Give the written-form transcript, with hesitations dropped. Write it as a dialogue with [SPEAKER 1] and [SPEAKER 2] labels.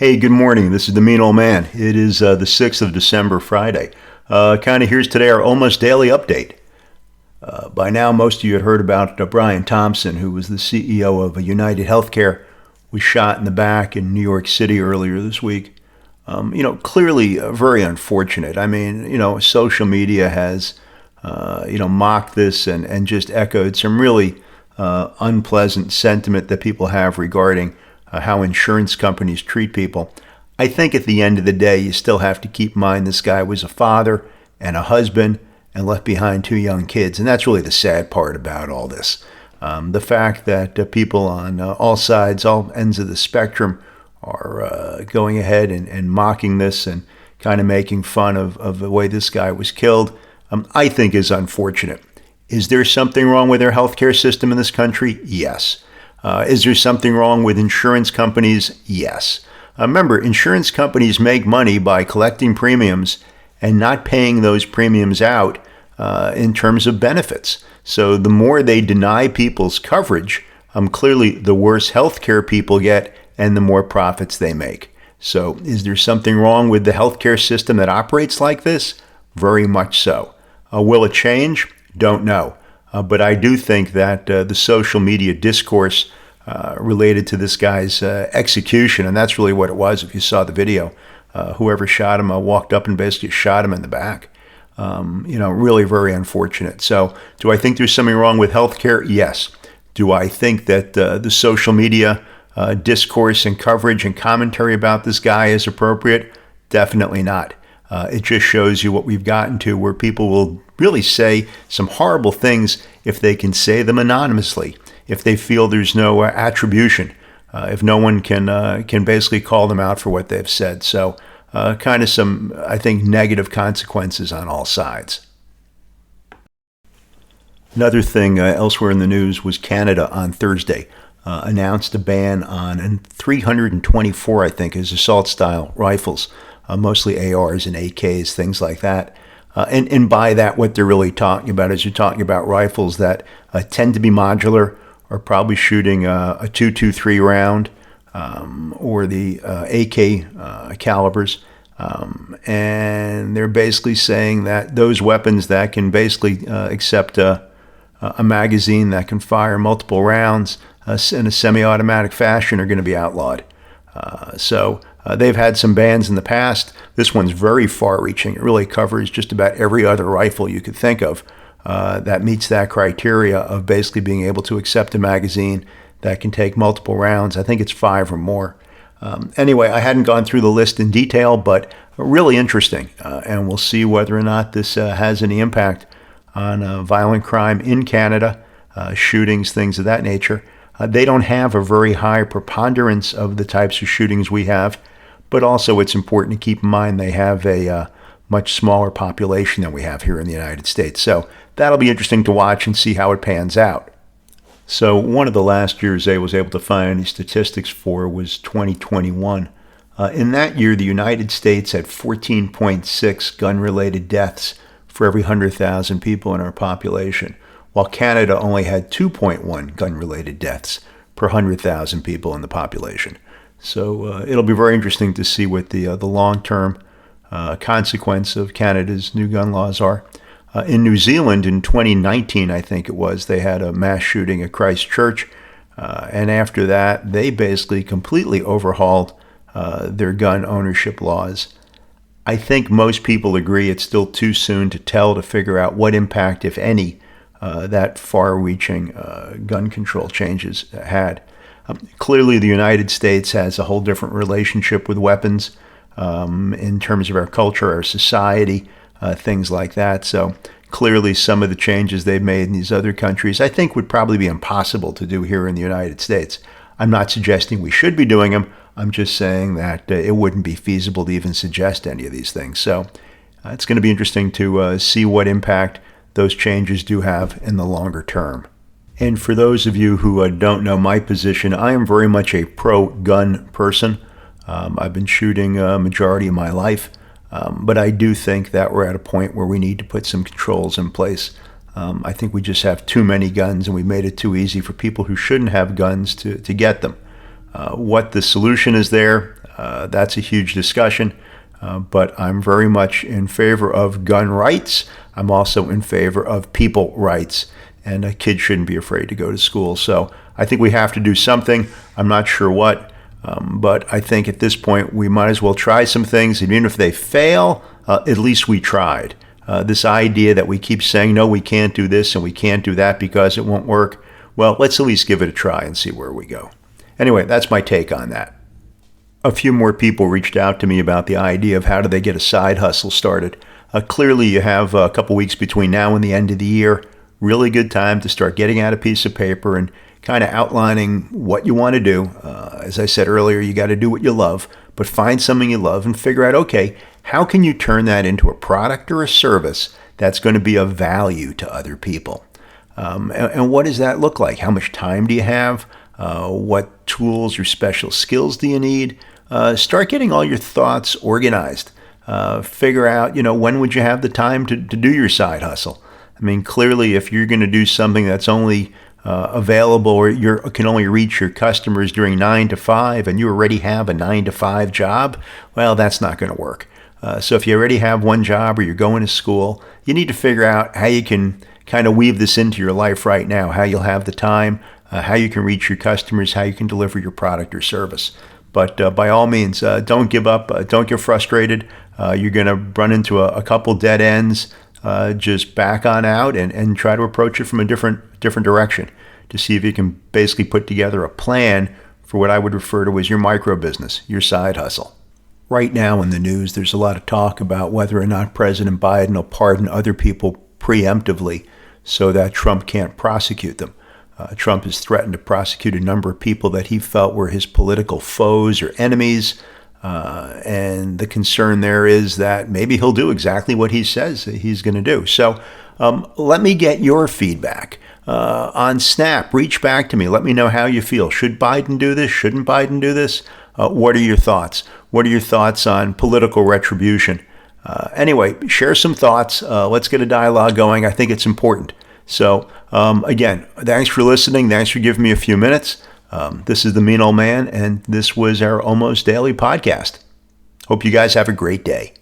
[SPEAKER 1] Hey, good morning. This is the Mean Old Man. It is the 6th of December, Friday. Here's today our almost daily update. By now, most of you had heard about Brian Thompson, who was the CEO of United Healthcare, was shot in the back in New York City earlier this week. Clearly very unfortunate. Social media has, mocked this and just echoed some really unpleasant sentiment that people have regarding how insurance companies treat people. I think at the end of the day, you still have to keep in mind this guy was a father and a husband and left behind two young kids. And that's really the sad part about all this. The fact that people on all sides, all ends of the spectrum, are going ahead and mocking this and kind of making fun of the way this guy was killed, I think is unfortunate. Is there something wrong with our healthcare system in this country? Yes. Is there something wrong with insurance companies? Yes. Remember, insurance companies make money by collecting premiums and not paying those premiums out in terms of benefits. So the more they deny people's coverage, clearly the worse healthcare people get and the more profits they make. So is there something wrong with the healthcare system that operates like this? Very much so. Will it change? Don't know. But I do think that the social media discourse related to this guy's execution, and that's really what it was if you saw the video, whoever shot him walked up and basically shot him in the back. Really very unfortunate. So do I think there's something wrong with healthcare? Yes. Do I think that the social media discourse and coverage and commentary about this guy is appropriate? Definitely not. It just shows you what we've gotten to, where people will really say some horrible things if they can say them anonymously, if they feel there's no attribution, if no one can basically call them out for what they've said. So kind of some, I think, negative consequences on all sides. Another thing elsewhere in the news was Canada on Thursday announced a ban on 324, I think, is assault-style rifles, mostly ARs and AKs, things like that. And by that, what they're really talking about is you're talking about rifles that tend to be modular, or probably shooting a .223 round or the AK calibers. And they're basically saying that those weapons that can basically accept a magazine that can fire multiple rounds in a semi-automatic fashion are going to be outlawed. So they've had some bans in the past. This one's very far-reaching. It really covers just about every other rifle you could think of that meets that criteria of basically being able to accept a magazine that can take multiple rounds. I think it's 5 or more. Anyway, I hadn't gone through the list in detail, but really interesting. And we'll see whether or not this has any impact on violent crime in Canada, shootings, things of that nature. They don't have a very high preponderance of the types of shootings we have, but also it's important to keep in mind they have a much smaller population than we have here in the United States. So that'll be interesting to watch and see how it pans out. So one of the last years I was able to find any statistics for was 2021. In that year, the United States had 14.6 gun-related deaths for every 100,000 people in our population, while Canada only had 2.1 gun-related deaths per 100,000 people in the population. So it'll be very interesting to see what the long-term consequence of Canada's new gun laws are. In New Zealand in 2019, I think it was, they had a mass shooting at Christchurch. And after that, they basically completely overhauled their gun ownership laws. I think most people agree it's still too soon to tell to figure out what impact, if any, that far-reaching gun control changes had. Clearly, the United States has a whole different relationship with weapons in terms of our culture, our society, things like that. So clearly, some of the changes they've made in these other countries, I think, would probably be impossible to do here in the United States. I'm not suggesting we should be doing them. I'm just saying that it wouldn't be feasible to even suggest any of these things. So it's going to be interesting to see what impact those changes do have in the longer term. And for those of you who don't know my position, I am very much a pro-gun person. I've been shooting a majority of my life, but I do think that we're at a point where we need to put some controls in place. I think we just have too many guns, and we made it too easy for people who shouldn't have guns to get them. What the solution is there, that's a huge discussion. But I'm very much in favor of gun rights. I'm also in favor of people rights. And kids shouldn't be afraid to go to school. So I think we have to do something. I'm not sure what. But I think at this point we might as well try some things. And even if they fail, at least we tried. This idea that we keep saying, no, we can't do this and we can't do that because it won't work. Well, let's at least give it a try and see where we go. Anyway, that's my take on that. A few more people reached out to me about the idea of how do they get a side hustle started. Clearly, you have a couple weeks between now and the end of the year. Really good time to start getting out a piece of paper and kind of outlining what you want to do. As I said earlier, you got to do what you love, but find something you love and figure out, okay, how can you turn that into a product or a service that's going to be of value to other people? And what does that look like? How much time do you have? What tools or special skills do you need? Start getting all your thoughts organized. Figure out, when would you have the time to do your side hustle? I mean, clearly, if you're going to do something that's only available or you can only reach your customers during 9 to 5 and you already have a 9 to 5 job, well, that's not going to work. So if you already have one job or you're going to school, you need to figure out how you can kind of weave this into your life right now, how you'll have the time, how you can reach your customers, how you can deliver your product or service. But by all means, don't give up. Don't get frustrated. You're going to run into a couple dead ends. Just back on out and try to approach it from a different direction to see if you can basically put together a plan for what I would refer to as your micro business, your side hustle. Right now in the news, there's a lot of talk about whether or not President Biden will pardon other people preemptively so that Trump can't prosecute them. Trump has threatened to prosecute a number of people that he felt were his political foes or enemies. And the concern there is that maybe he'll do exactly what he says he's going to do. So let me get your feedback. On Snap, reach back to me. Let me know how you feel. Should Biden do this? Shouldn't Biden do this? What are your thoughts? What are your thoughts on political retribution? Anyway, share some thoughts. Let's get a dialogue going. I think it's important. So again, thanks for listening. Thanks for giving me a few minutes. This is the Mean Old Man, and this was our Almost Daily podcast. Hope you guys have a great day.